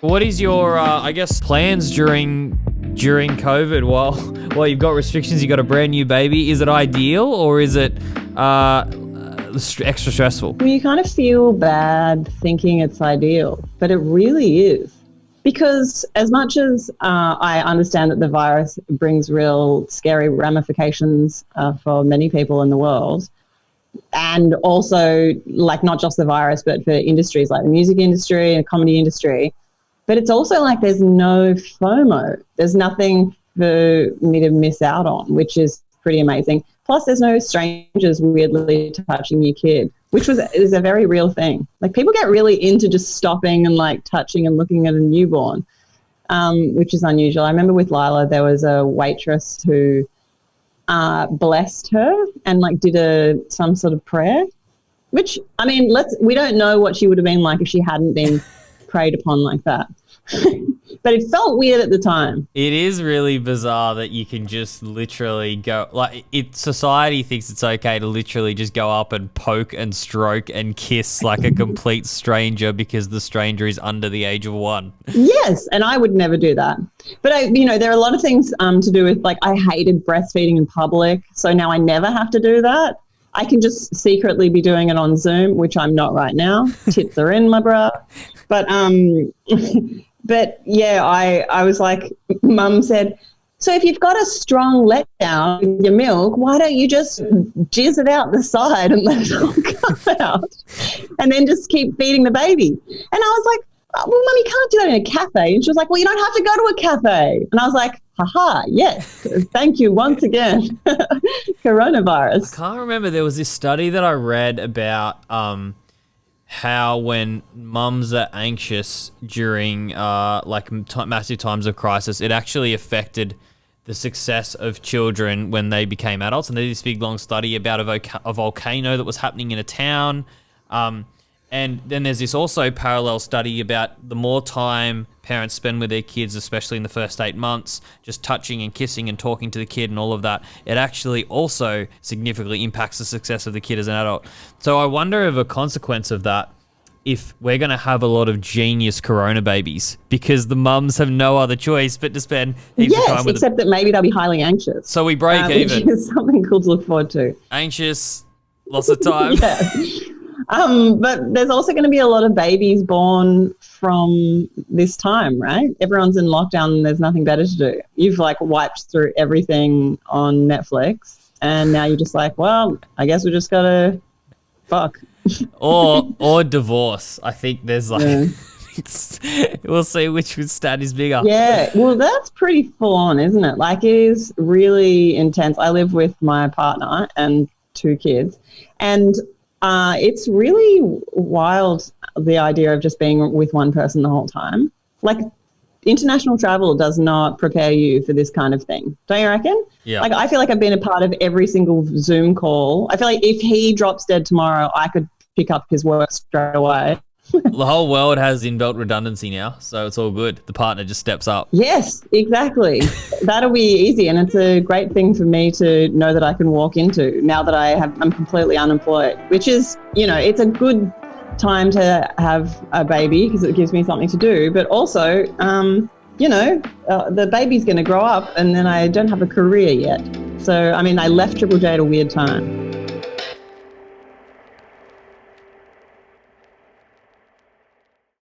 What is your, plans during COVID while you've got restrictions, you've got a brand new baby? Is it ideal or is it extra stressful? Well, you kind of feel bad thinking it's ideal, but it really is. Because as much as I understand that the virus brings real scary ramifications for many people in the world, and also like not just the virus, but for industries like the music industry and comedy industry, but it's also like there's no FOMO. There's nothing for me to miss out on, which is pretty amazing. Plus, there's no strangers weirdly touching your kid, which is a very real thing. Like people get really into just stopping and like touching and looking at a newborn, which is unusual. I remember with Lila, there was a waitress who blessed her and like did some sort of prayer, which, I mean, we don't know what she would have been like if she hadn't been preyed upon like that. But it felt weird at the time. It is really bizarre that you can just literally go, like, society thinks it's okay to literally just go up and poke and stroke and kiss like a complete stranger because the stranger is under the age of 1. Yes, and I would never do that. But, there are a lot of things to do with, like, I hated breastfeeding in public, so now I never have to do that. I can just secretly be doing it on Zoom, which I'm not right now. Tits are in my bra. But yeah, I was like, Mum said, so if you've got a strong letdown with your milk, why don't you just jizz it out the side and let it all come out and then just keep feeding the baby? And I was like, oh, well, Mum, you can't do that in a cafe. And she was like, well, you don't have to go to a cafe. And I was like, haha, yes, thank you once again, coronavirus. I can't remember. There was this study that I read about how when mums are anxious during massive times of crisis, it actually affected the success of children when they became adults. And they did this big long study about a volcano that was happening in a town. And then there's this also parallel study about the more time parents spend with their kids, especially in the first 8 months, just touching and kissing and talking to the kid and all of that, it actually also significantly impacts the success of the kid as an adult. So I wonder if a consequence of that, if we're going to have a lot of genius corona babies because the mums have no other choice but to spend heaps of time with them. Except that maybe they'll be highly anxious. So we break even. Which is something cool to look forward to. Anxious, lots of time. Yeah. But there's also going to be a lot of babies born from this time, right? Everyone's in lockdown and there's nothing better to do. You've like wiped through everything on Netflix and now you're just like, well, I guess we just got to fuck. or divorce. I think there's like, we'll see which stat is bigger. Yeah, well, that's pretty full on, isn't it? Like it is really intense. I live with my partner and 2 kids and it's really wild, the idea of just being with one person the whole time. Like, international travel does not prepare you for this kind of thing. Don't you reckon? Yeah. Like, I feel like I've been a part of every single Zoom call. I feel like if he drops dead tomorrow, I could pick up his work straight away. The whole world has inbuilt redundancy now, so it's all good. The partner just steps up. Yes, exactly. That'll be easy, and it's a great thing for me to know that I can walk into now that I'm completely unemployed, which is, it's a good time to have a baby because it gives me something to do, but also, the baby's going to grow up and then I don't have a career yet. So, I mean, I left Triple J at a weird time.